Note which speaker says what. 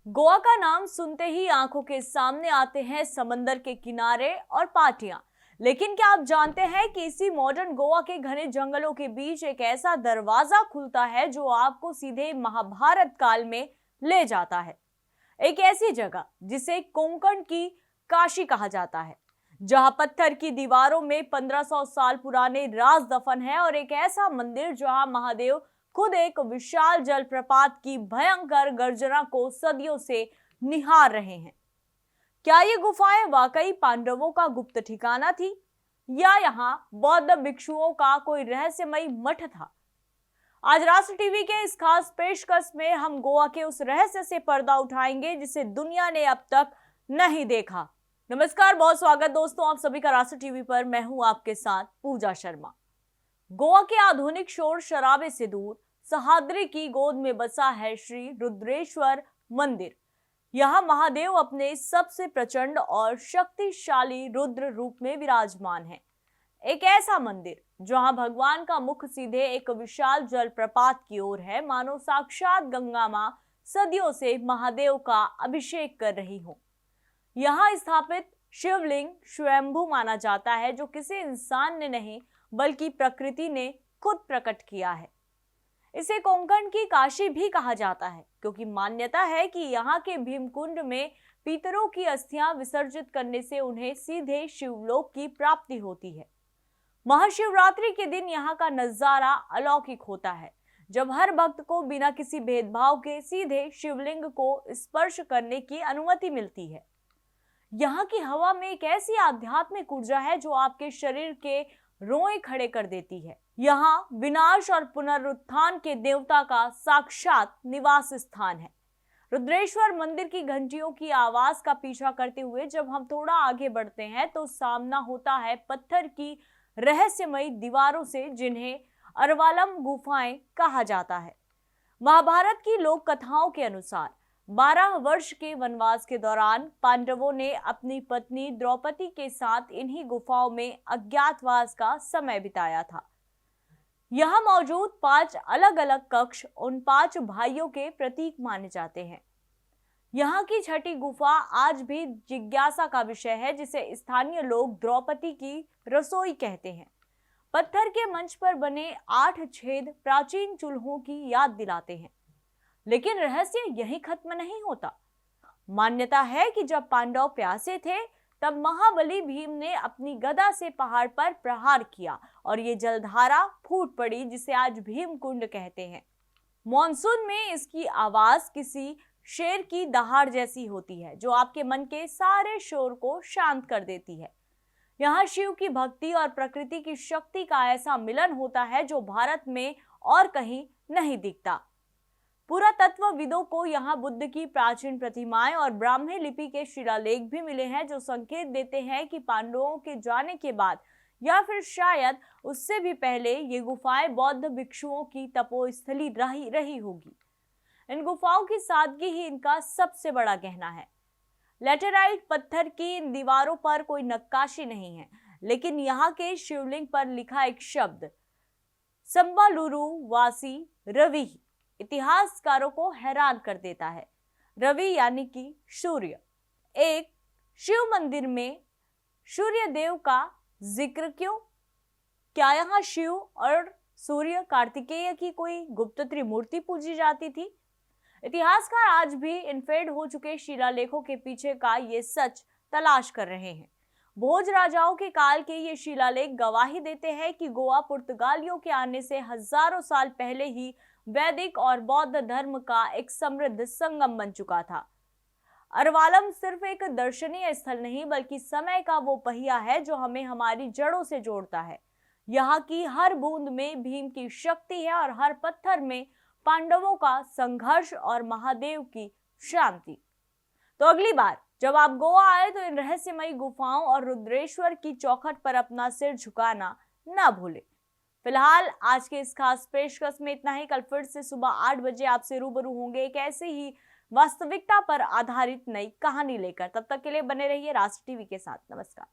Speaker 1: गोवा का नाम सुनते ही आंखों के सामने आते हैं समंदर के किनारे और पार्टियां। लेकिन क्या आप जानते हैं कि इसी मॉडर्न गोवा के घने जंगलों के बीच एक ऐसा दरवाजा खुलता है जो आपको सीधे महाभारत काल में ले जाता है। एक ऐसी जगह जिसे कोंकण की काशी कहा जाता है, जहां पत्थर की दीवारों में 1500 साल पुराने राज दफन है, और एक ऐसा मंदिर जहां महादेव खुद एक विशाल जलप्रपात की भयंकर गर्जना को सदियों से निहार रहे हैं। क्या ये गुफाएं वाकई पांडवों का गुप्त ठिकाना थी, या यहाँ बौद्ध भिक्षुओं का कोई रहस्यमयी मठ था? आज राष्ट्र टीवी के इस खास पेशकश में हम गोवा के उस रहस्य से पर्दा उठाएंगे जिसे दुनिया ने अब तक नहीं देखा। नमस्कार, बहुत स्वागत दोस्तों आप सभी का राष्ट्र टीवी पर। मैं हूं आपके साथ पूजा शर्मा। गोवा के आधुनिक शोर शराबे से दूर सह्याद्री की गोद में बसा है श्री रुद्रेश्वर मंदिर। यहाँ महादेव अपने सबसे प्रचंड और शक्तिशाली रुद्र रूप में विराजमान है। एक ऐसा मंदिर जहां भगवान का मुख सीधे एक विशाल जलप्रपात की ओर है, मानो साक्षात गंगा मां सदियों से महादेव का अभिषेक कर रही हो। यहाँ स्थापित शिवलिंग स्वयंभू माना जाता है, जो किसी इंसान ने नहीं बल्कि प्रकृति ने खुद प्रकट किया है। इसे कोंकण की काशी भी कहा जाता है, क्योंकि मान्यता है कि यहाँ के भीमकुंड में पितरों की अस्थियां विसर्जित करने से उन्हें सीधे शिवलोक की प्राप्ति होती है। महाशिवरात्रि के दिन यहाँ का नजारा अलौकिक होता है, जब हर भक्त को बिना किसी भेदभाव के सीधे शिवलिंग को स्पर्श करने की अनुमति मिलती है। यहाँ की हवा में एक ऐसी आध्यात्मिक ऊर्जा है जो आपके शरीर के रोए खड़े कर देती है। यहाँ विनाश और पुनरुत्थान के देवता का साक्षात निवास स्थान है। रुद्रेश्वर मंदिर की घंटियों की आवाज का पीछा करते हुए जब हम थोड़ा आगे बढ़ते हैं तो सामना होता है पत्थर की रहस्यमयी दीवारों से, जिन्हें अरवालम गुफाएं कहा जाता है। महाभारत की लोक कथाओं के अनुसार 12 वर्ष के वनवास के दौरान पांडवों ने अपनी पत्नी द्रौपदी के साथ इन्हीं गुफाओं में अज्ञातवास का समय बिताया था। यहाँ मौजूद 5 अलग अलग कक्ष उन 5 भाइयों के प्रतीक माने जाते हैं। यहाँ की छठी गुफा आज भी जिज्ञासा का विषय है, जिसे स्थानीय लोग द्रौपदी की रसोई कहते हैं। पत्थर के मंच पर बने 8 छेद प्राचीन चूल्हों की याद दिलाते हैं। लेकिन रहस्य यही खत्म नहीं होता। मान्यता है कि जब पांडव प्यासे थे तब महाबली भीम ने अपनी गदा से पहाड़ पर प्रहार किया और ये जलधारा फूट पड़ी, जिसे आज भीम कुंड कहते हैं। मॉनसून में इसकी आवाज किसी शेर की दहाड़ जैसी होती है, जो आपके मन के सारे शोर को शांत कर देती है। यहाँ शिव की भक्ति और प्रकृति की शक्ति का ऐसा मिलन होता है जो भारत में और कहीं नहीं दिखता। पुरातत्वविदों को यहाँ बुद्ध की प्राचीन प्रतिमाएं और ब्राह्मी लिपि के शिलालेख भी मिले हैं, जो संकेत देते हैं कि पांडवों के जाने के बाद या फिर शायद उससे भी पहले ये गुफाएं बौद्ध भिक्षुओं की तपोस्थली रही होगी। इन गुफाओं की सादगी ही इनका सबसे बड़ा गहना है। लेटेराइट पत्थर की इन दीवारों पर कोई नक्काशी नहीं है, लेकिन यहाँ के शिवलिंग पर लिखा एक शब्द संबालुरु वासी रवि इतिहासकारों को हैरान कर देता है। रवि यानी कि सूर्य। एक शिव मंदिर में सूर्य देव का जिक्र क्यों? क्या यहाँ शिव और सूर्य कार्तिकेय की कोई गुप्त त्रिमूर्ति पूजी जाती थी? इतिहासकार आज भी इनफेड हो चुके शिलालेखों के पीछे का ये सच तलाश कर रहे हैं। भोज राजाओं के काल के ये शिलालेख गवाही देते हैं कि गोवा पुर्तगालियों के आने से हजारों साल पहले ही वैदिक और बौद्ध धर्म का एक समृद्ध संगम बन चुका था। अरवालम सिर्फ एक दर्शनीय स्थल नहीं, बल्कि समय का वो पहिया है जो हमें हमारी जड़ों से जोड़ता है। यहाँ की हर बूंद में भीम की शक्ति है और हर पत्थर में पांडवों का संघर्ष और महादेव की शांति। तो अगली बार जब आप गोवा आए तो इन रहस्यमयी गुफाओं और रुद्रेश्वर की चौखट पर अपना सिर झुकाना ना भूलें। फिलहाल आज के इस खास पेशकश में इतना ही। कल फिर से सुबह 8 बजे आपसे रूबरू होंगे एक ऐसे ही वास्तविकता पर आधारित नई कहानी लेकर। तब तक के लिए बने रहिए राष्ट्र टीवी के साथ। नमस्कार।